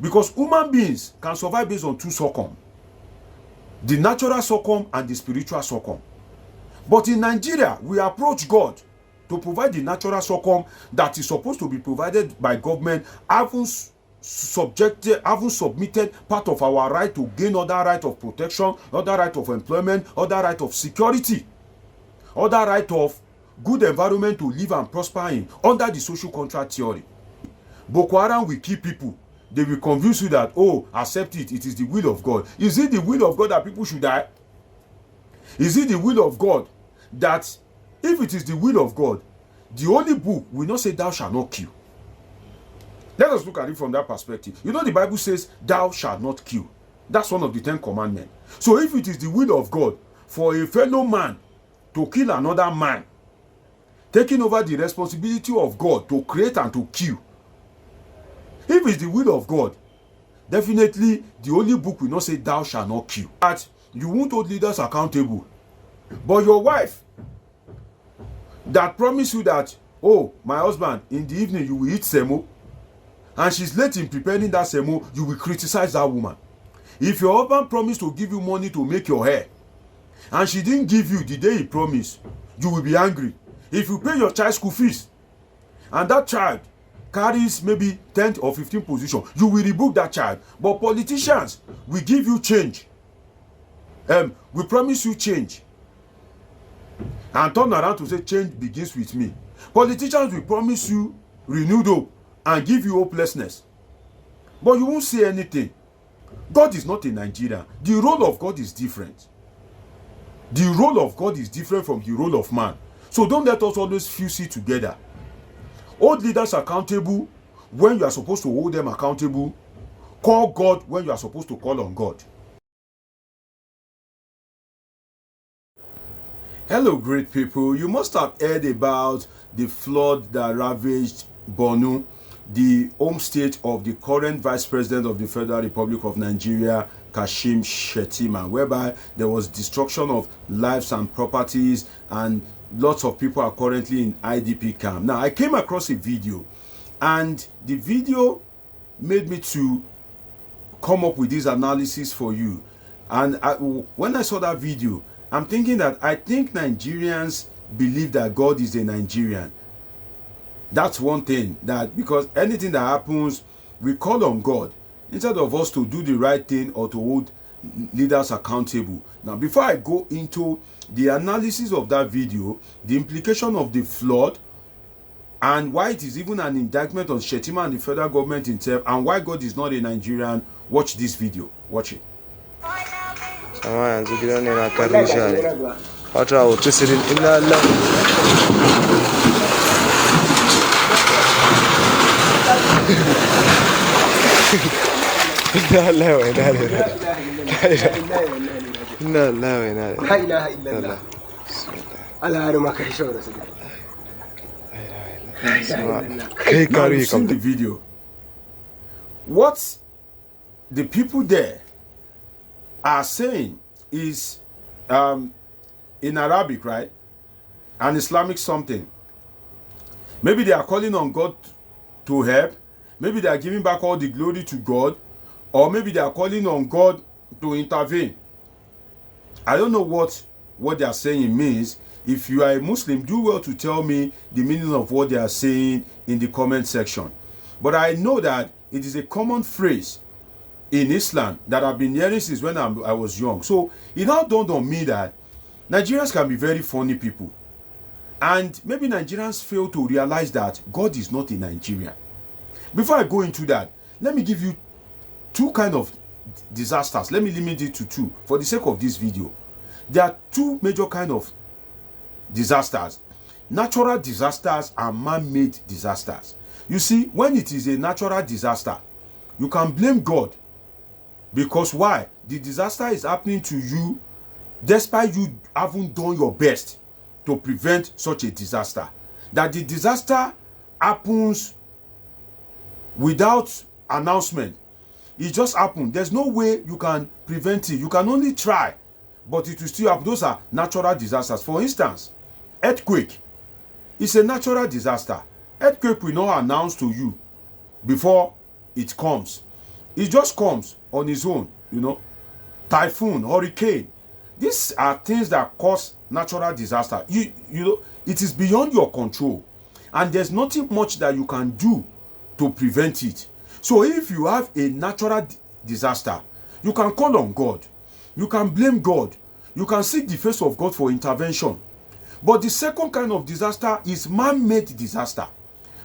Because human beings can survive based on two circum. The natural circum and the spiritual circum. But in Nigeria, we approach God to provide the natural circum that is supposed to be provided by government, having submitted part of our right to gain other right of protection, other right of employment, other right of security, other right of good environment to live and prosper in under the social contract theory. Boko Haram will kill people. They will convince you that, oh, accept it, it is the will of God. Is it the will of God that people should die? Is it the will of God that if it is the will of God, the Holy Book will not say thou shalt not kill? Let us look at it from that perspective. You know, the Bible says thou shalt not kill. That's one of the 10 commandments. So if it is the will of God for a fellow man to kill another man, taking over the responsibility of God to create and to kill, if it's the will of God, definitely the Holy Book will not say thou shalt not kill. But you won't hold leaders accountable. But your wife that promised you that, oh, my husband, in the evening you will eat semo, and she's late in preparing that semo, you will criticize that woman. If your husband promised to give you money to make your hair, and she didn't give you the day he promised, you will be angry. If you pay your child school fees, and that child carries maybe 10th or 15th position, you will rebuke that child. But politicians will give you change. We promise you change, and turn around to say change begins with me. Politicians will promise you renewed hope and give you hopelessness, but you won't say anything. God is not a Nigerian. The role of God is different. The role of God is different from the role of man. So don't let us always fuse it together. Hold leaders accountable when you are supposed to hold them accountable. Call God when you are supposed to call on God. Hello, great people. You must have heard about the flood that ravaged Borno, the home state of the current Vice President of the Federal Republic of Nigeria, Kashim Shettima, whereby there was destruction of lives and properties, and lots of people are currently in IDP camp. Now, I came across a video, and the video made me to come up with this analysis for you. And when I saw that video, I'm thinking that I think Nigerians believe that God is a Nigerian. That's one thing, that because anything that happens, we call on God instead of us to do the right thing or to hold leaders accountable. Now, before I go into the analysis of that video, the implication of the flood, and why it is even an indictment on Shettima and the federal government itself, and why God is not a Nigerian, watch this video. Watch it. Now you've seen the video. What the people there are saying is in Arabic, right? An Islamic something. Maybe they are calling on God to help. Maybe they are giving back all the glory to God. Or maybe they are calling on God to intervene. I don't know what they are saying means. If you are a Muslim, do well to tell me the meaning of what they are saying in the comment section. But I know that it is a common phrase in Islam that I've been hearing since when I was young. So it now dawned on me that Nigerians can be very funny people. And maybe Nigerians fail to realize that God is not a Nigerian. Before I go into that, let me give you two kind of disasters. Let me limit it to two for the sake of this video. There are two major kind of disasters: natural disasters and man-made disasters. You see, when it is a natural disaster, you can blame God, because why? The disaster is happening to you despite you haven't done your best to prevent such a disaster. That the disaster happens without announcement. It just happened. There's no way you can prevent it. You can only try, but it will still happen. Those are natural disasters. For instance, earthquake is a natural disaster. Earthquake will not announce to you before it comes. It just comes on its own, typhoon, hurricane. These are things that cause natural disaster. It is beyond your control, and there's nothing much that you can do to prevent it. So if you have a natural disaster, you can call on God, you can blame God, you can seek the face of God for intervention. But the second kind of disaster is man-made disaster.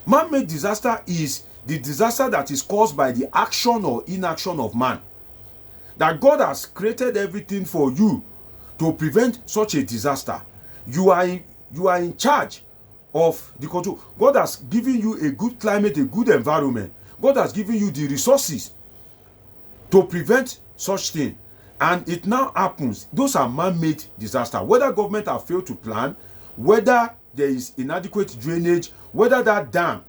Man-made disaster is the disaster that is caused by the action or inaction of man. That God has created everything for you to prevent such a disaster. You are in charge of the control. God has given you a good climate, a good environment. God has given you the resources to prevent such thing. And it now happens. Those are man-made disasters. Whether government have failed to plan, whether there is inadequate drainage, whether that dam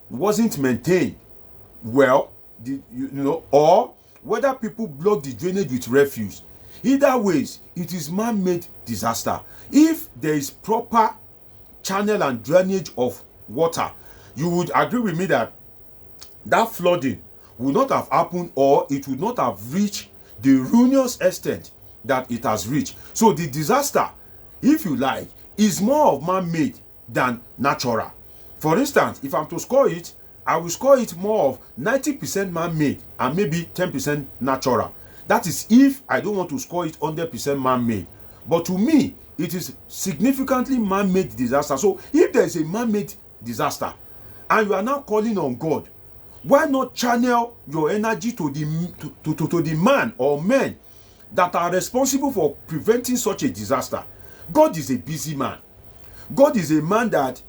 wasn't maintained well, or whether people block the drainage with refuse. Either ways, it is man-made disaster. If there is proper channel and drainage of water, you would agree with me that flooding would not have happened, or it would not have reached the ruinous extent that it has reached. So the disaster, if you like, is more of man-made than natural. For instance, if I'm to score it, I will score it more of 90% man-made and maybe 10% natural. That is if I don't want to score it 100% man-made. But to me, it is significantly man-made disaster. So if there is a man-made disaster and you are now calling on God, why not channel your energy to the man or men that are responsible for preventing such a disaster? God is a busy man. God is a man that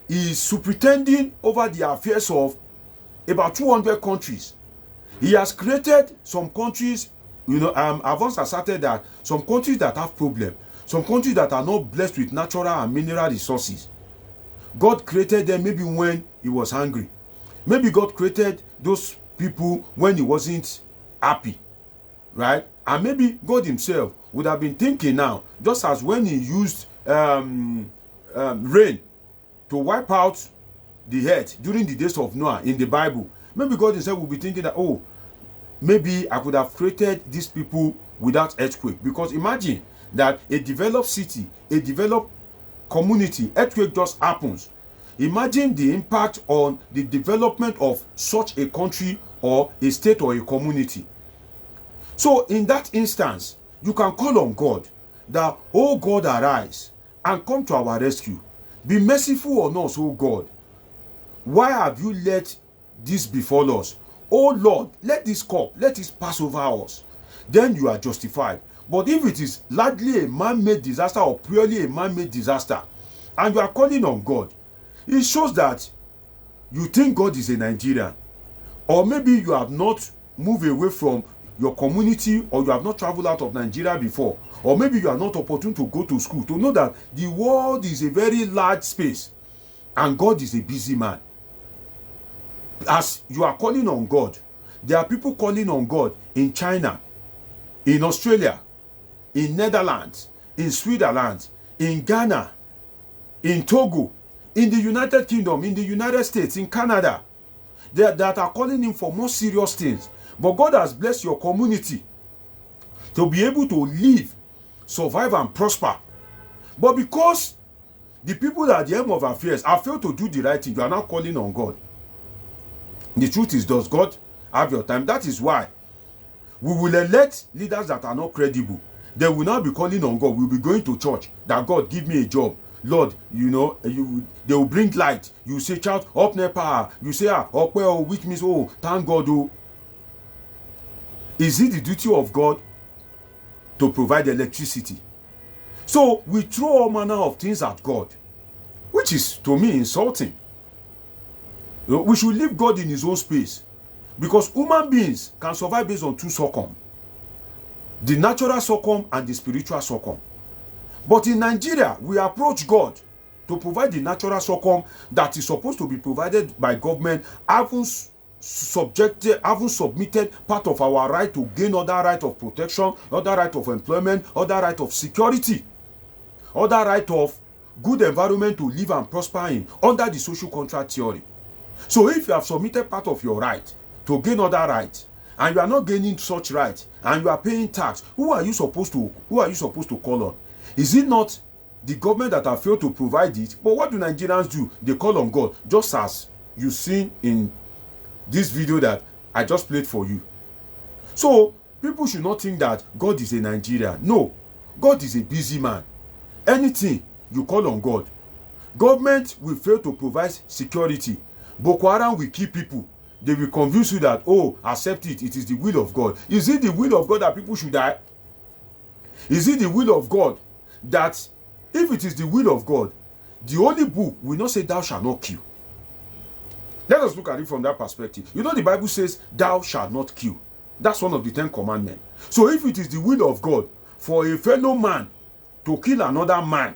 is superintending over the affairs of about 200 countries. He has created some countries, I've once asserted that some countries that have problems, some countries that are not blessed with natural and mineral resources. God created them maybe when he was hungry. Maybe God created those people when he wasn't happy, right? And maybe God himself would have been thinking now, just as when he used rain to wipe out the earth during the days of Noah in the Bible. Maybe God himself will be thinking that, maybe I could have created these people without earthquake. Because imagine that a developed city, a developed community, earthquake just happens. Imagine the impact on the development of such a country or a state or a community. So in that instance, you can call on God that, oh God, arise and come to our rescue. Be merciful on us, oh God. Why have you let this befall us? Oh Lord, let this cup, let it pass over us. Then you are justified. But if it is largely a man-made disaster or purely a man-made disaster, and you are calling on God, it shows that you think God is a Nigerian. Or maybe you have not moved away from your community, or you have not traveled out of Nigeria before. Or maybe you are not opportune to go to school to know that the world is a very large space and God is a busy man. As you are calling on God, there are people calling on God in China, in Australia, in Netherlands, in Switzerland, in Ghana, in Togo, in the United Kingdom, in the United States, in Canada, that are calling him for more serious things. But God has blessed your community to be able to live, survive, and prosper. But because the people at the helm of affairs have failed to do the right thing, you are now calling on God. The truth is, does God have your time? That is why we will elect leaders that are not credible. They will now be calling on God. We'll be going to church that God give me a job. Lord, they will bring light. You say, shout, up nepa. You say, up well, which means, thank God. Is it the duty of God to provide electricity? So we throw all manner of things at God, which is, to me, insulting. We should leave God in his own space, because human beings can survive based on two circum: the natural circum and the spiritual circum. But in Nigeria, we approach God to provide the natural circum that is supposed to be provided by government, having submitted part of our right to gain other right of protection, other right of employment, other right of security, other right of good environment to live and prosper in under the social contract theory. So if you have submitted part of your right to gain other rights, and you are not gaining such right, and you are paying tax, who are you supposed to call on? Is it not the government that have failed to provide it? But what do Nigerians do? They call on God, just as you see in this video that I just played for you. So people should not think that God is a Nigerian. No, God is a busy man. Anything you call on God. Government will fail to provide security. Boko Haram will kill people. They will convince you that, oh, accept it, it is the will of God. Is it the will of God that people should die? Is it the will of God that, if it is the will of God, the Holy Book will not say thou shalt not kill? Let us look at it from that perspective. You know, the Bible says thou shalt not kill. That's one of the 10 commandments. So if it is the will of God for a fellow man to kill another man,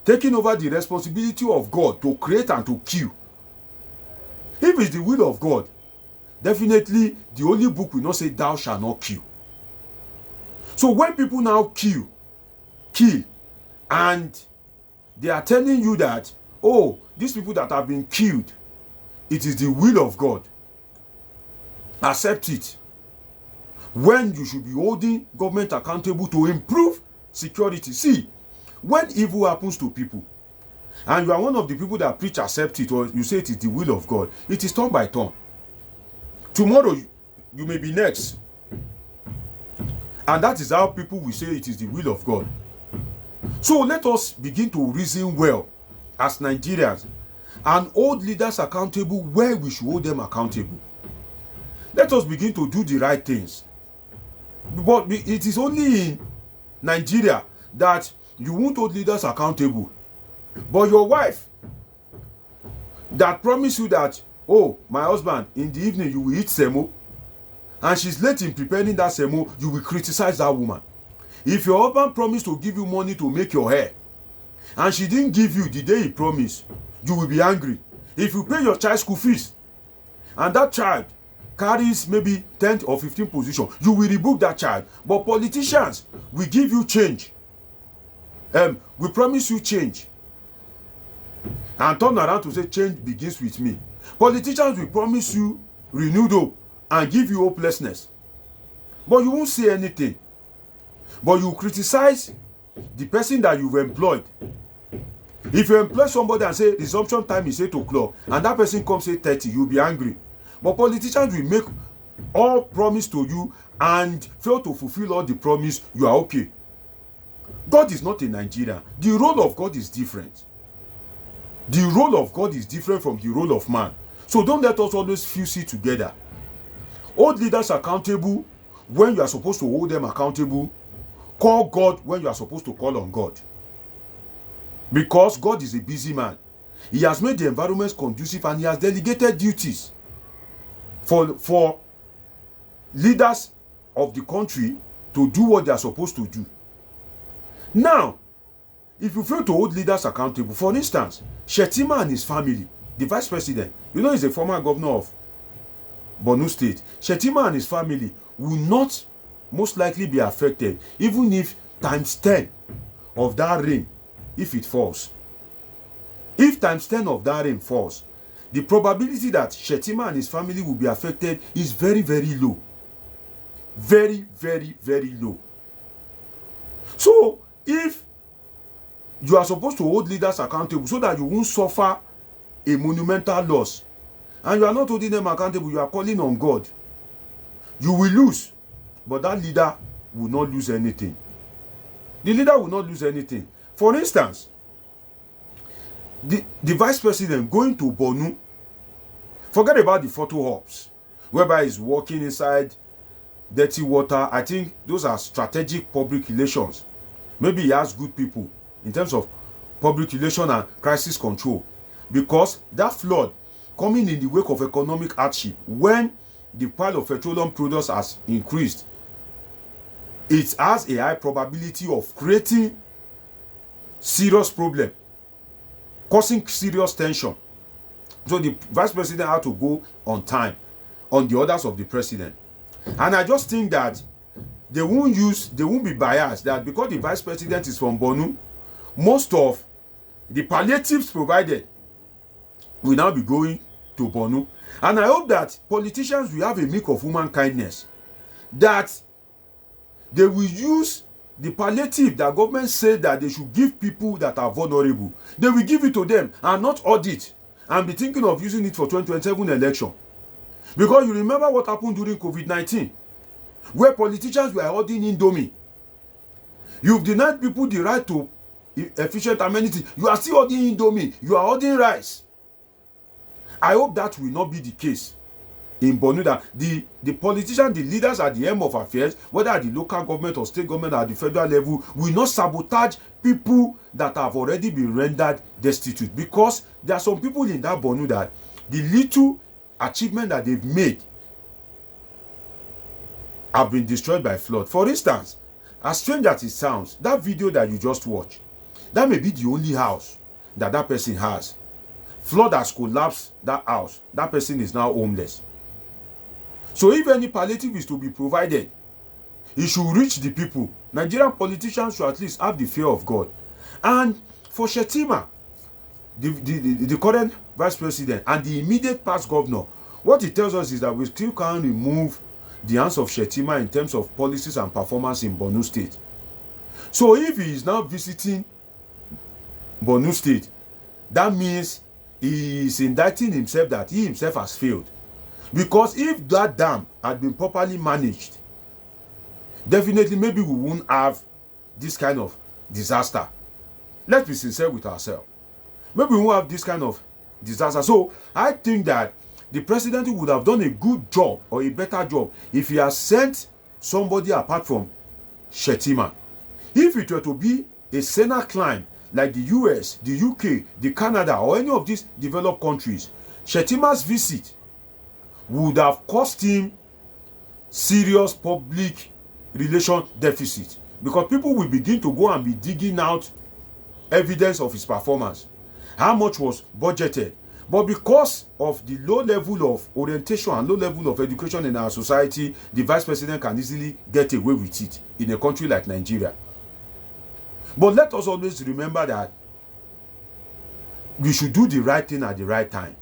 taking over the responsibility of God to create and to kill, if it's the will of God, definitely the Holy Book will not say thou shalt not kill. So when people now kill, and they are telling you that, oh, these people that have been killed, it is the will of God, accept it. When you should be holding government accountable to improve security. See, when evil happens to people, and you are one of the people that preach accept it, or you say it is the will of God, it is turn by turn. Tomorrow you may be next, and that is how people will say it is the will of God. So let us begin to reason well as Nigerians and hold leaders accountable where we should hold them accountable. Let us begin to do the right things. But it is only in Nigeria that you won't hold leaders accountable. But your wife that promised you that, oh, my husband, in the evening you will eat semo, and she's late in preparing that semo, you will criticize that woman. If your husband promised to give you money to make your hair, and she didn't give you the day he promised, you will be angry. If you pay your child school fees, and that child carries maybe 10th or 15th position, you will rebuke that child. But politicians will give you change. We promise you change, and turn around to say change begins with me. Politicians will promise you renewed hope and give you hopelessness, but you won't say anything. But you criticize the person that you've employed. If you employ somebody and say resumption time is 8 o'clock, and that person comes 8:30, you'll be angry. But politicians will make all promise to you and fail to fulfill all the promise, you are okay. God is not a Nigerian. The role of God is different. The role of God is different from the role of man. So don't let us always fuse it together. Hold leaders accountable when you are supposed to hold them accountable. Call God when you are supposed to call on God. Because God is a busy man. He has made the environment conducive, and he has delegated duties for leaders of the country to do what they are supposed to do. Now, if you fail to hold leaders accountable, for instance, Shettima and his family, the vice president, you know, he's a former governor of Borno State. Shettima and his family will not most likely be affected, even if times 10 of that rain, if it falls. If times 10 of that rain falls, the probability that Shettima and his family will be affected is very, very low. Very, very, very low. So, if you are supposed to hold leaders accountable so that you won't suffer a monumental loss, and you are not holding them accountable, you are calling on God, you will lose, but that leader will not lose anything. The leader will not lose anything. For instance, the vice president going to Borno, forget about the photo ops, whereby he's walking inside dirty water. I think those are strategic public relations. Maybe he has good people in terms of public relations and crisis control, because that flood coming in the wake of economic hardship, when the price of petroleum products has increased, it has a high probability of creating serious problem, causing serious tension. So the vice president had to go on time, on the orders of the president. And I just think that they won't be biased, that because the vice president is from Borno, most of the palliatives provided will now be going to Borno. And I hope that politicians will have a milk of human kindness, that they will use the palliative that government said that they should give people that are vulnerable. They will give it to them and not audit and be thinking of using it for 2027 election. Because you remember what happened during COVID-19, where politicians were hoarding Indomie. You've denied people the right to efficient amenity. You are still hoarding Indomie. You are hoarding rice. I hope that will not be the case in Borno, that the politicians, the leaders at the helm of affairs, whether at the local government or state government or at the federal level, will not sabotage people that have already been rendered destitute. Because there are some people in that Borno that the little achievement that they've made have been destroyed by flood. For instance, as strange as it sounds, that video that you just watched, that may be the only house that person has. Flood has collapsed that house. That person is now homeless. So if any palliative is to be provided, it should reach the people. Nigerian politicians should at least have the fear of God. And for Shettima, the current vice president and the immediate past governor, what it tells us is that we still can't remove the hands of Shettima in terms of policies and performance in Borno State. So if he is now visiting Borno State, that means he is indicting himself that he himself has failed. Because if that dam had been properly managed, definitely maybe we won't have this kind of disaster. Let's be sincere with ourselves. Maybe we won't have this kind of disaster. So I think that the president would have done a good job or a better job if he has sent somebody apart from Shettima. If it were to be a Senate climb like the US, the UK, the Canada, or any of these developed countries, Shettima's visit would have cost him serious public relation deficit, because people will begin to go and be digging out evidence of his performance. How much was budgeted? But because of the low level of orientation and low level of education in our society, the vice president can easily get away with it in a country like Nigeria. But let us always remember that we should do the right thing at the right time.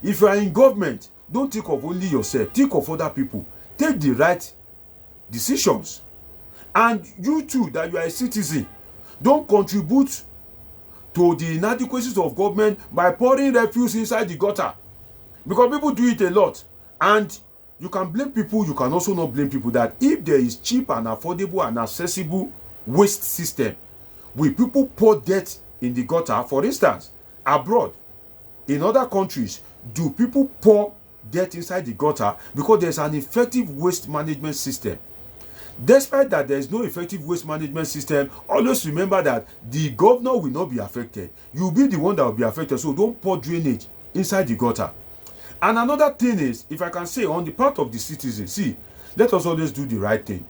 If you are in government, don't think of only yourself. Think of other people. Take the right decisions. And you too, that you are a citizen, don't contribute to the inadequacies of government by pouring refuse inside the gutter. Because people do it a lot. And you can blame people, you can also not blame people. That if there is cheap and affordable and accessible waste system, will people pour dirt in the gutter? For instance, abroad, in other countries, do people pour dirt inside the gutter because there's an effective waste management system? Despite that there is no effective waste management system, always remember that the governor will not be affected. You will be the one that will be affected. So don't pour drainage inside the gutter. And another thing is, if I can say, on the part of the citizens, see, let us always do the right thing.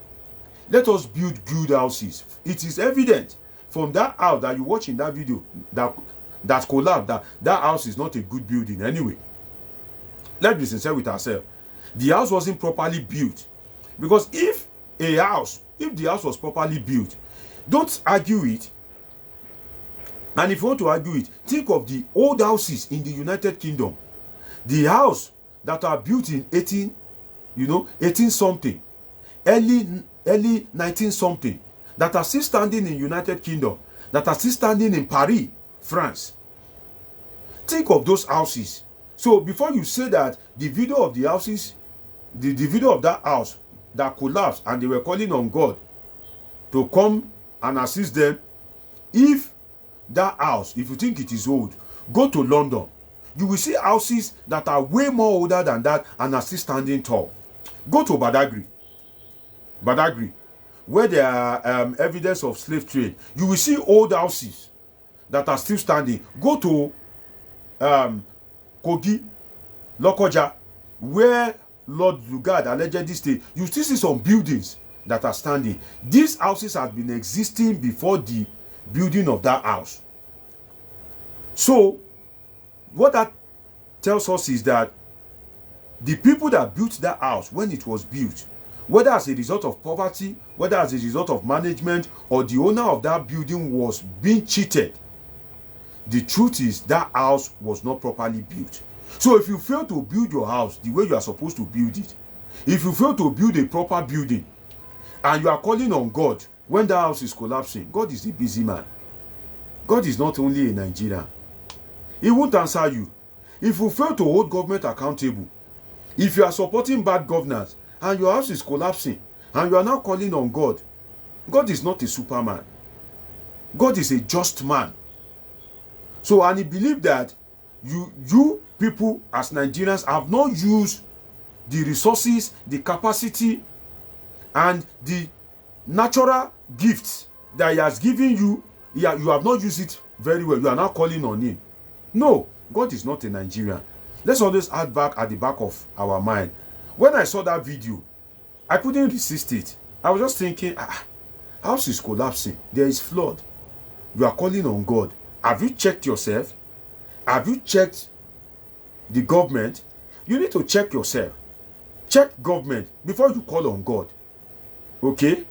Let us build good houses. It is evident from that house that you watch in that video that collapsed, that house is not a good building anyway. Let's be sincere with ourselves. The house wasn't properly built. Because if the house was properly built, don't argue it. And if you want to argue it, think of the old houses in the United Kingdom. The house that are built in 18 something, early 19 something, that are still standing in United Kingdom, that are still standing in Paris, France. Think of those houses. So before you say that the video of the houses, the video of that house that collapsed and they were calling on God to come and assist them, if that house, if you think it is old, go to London. You will see houses that are way more older than that and are still standing tall. Go to Badagry, where there are evidence of slave trade. You will see old houses that are still standing. Go to Kogi, Lokoja, where Lord Lugard allegedly stayed. You still see some buildings that are standing. These houses have been existing before the building of that house. So what that tells us is that the people that built that house, when it was built, whether as a result of poverty, whether as a result of management, or the owner of that building was being cheated, the truth is that house was not properly built. So if you fail to build your house the way you are supposed to build it, if you fail to build a proper building, and you are calling on God when the house is collapsing, God is a busy man. God is not only a Nigerian. He won't answer you. If you fail to hold government accountable, if you are supporting bad governance and your house is collapsing and you are now calling on God, God is not a superman. God is a just man. So, and he believed that you people as Nigerians have not used the resources, the capacity, and the natural gifts that he has given you. You have not used it very well. You are now calling on him. No, God is not a Nigerian. Let's always add back at the back of our mind. When I saw that video, I couldn't resist it. I was just thinking, house is collapsing. There is flood. You are calling on God. Have you checked yourself? Have you checked the government? You need to check yourself. Check government before you call on God. Okay?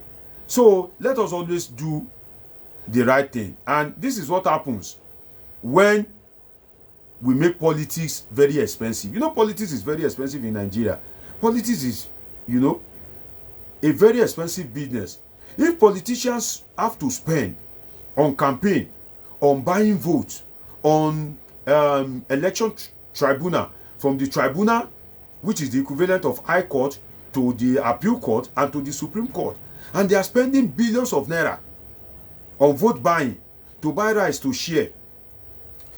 So let us always do the right thing. And this is what happens when we make politics very expensive. You know, politics is very expensive in Nigeria. Politics is, a very expensive business. If politicians have to spend on campaign, on buying votes, on election tribunal, from the tribunal, which is the equivalent of High Court, to the Appeal Court, and to the Supreme Court, and they are spending billions of naira on vote buying, to buy rights to share,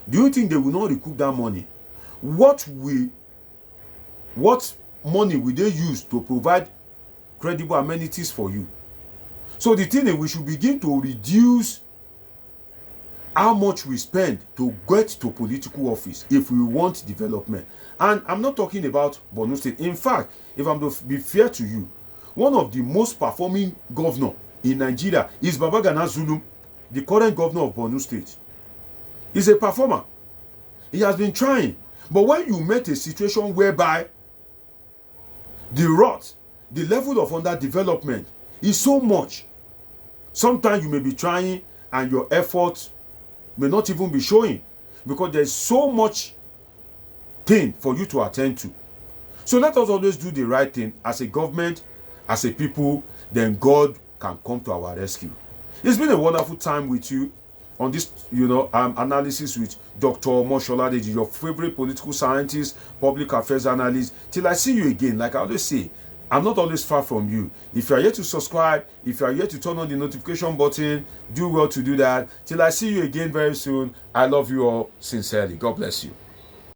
do you think they will not recoup that money? What money will they use to provide credible amenities for you? So the thing is, we should begin to reduce how much we spend to get to political office if we want development. And I'm not talking about Borno State. In fact, if I'm to be fair to you, one of the most performing governor in Nigeria is Babagana Zulum, the current governor of Borno State. He's a performer. He has been trying. But when you met a situation whereby the rot, the level of underdevelopment is so much, sometimes you may be trying and your efforts may not even be showing, because there's so much thing for you to attend to. So let us always do the right thing as a government, as a people, then God can come to our rescue. It's been a wonderful time with you on this, analysis with Dr. Omoshola Deji, your favorite political scientist, public affairs analyst. Till I see you again, like I always say, I'm not always far from you. If you are here to subscribe, if you are here to turn on the notification button, do well to do that. Till I see you again very soon. I love you all sincerely. God bless you.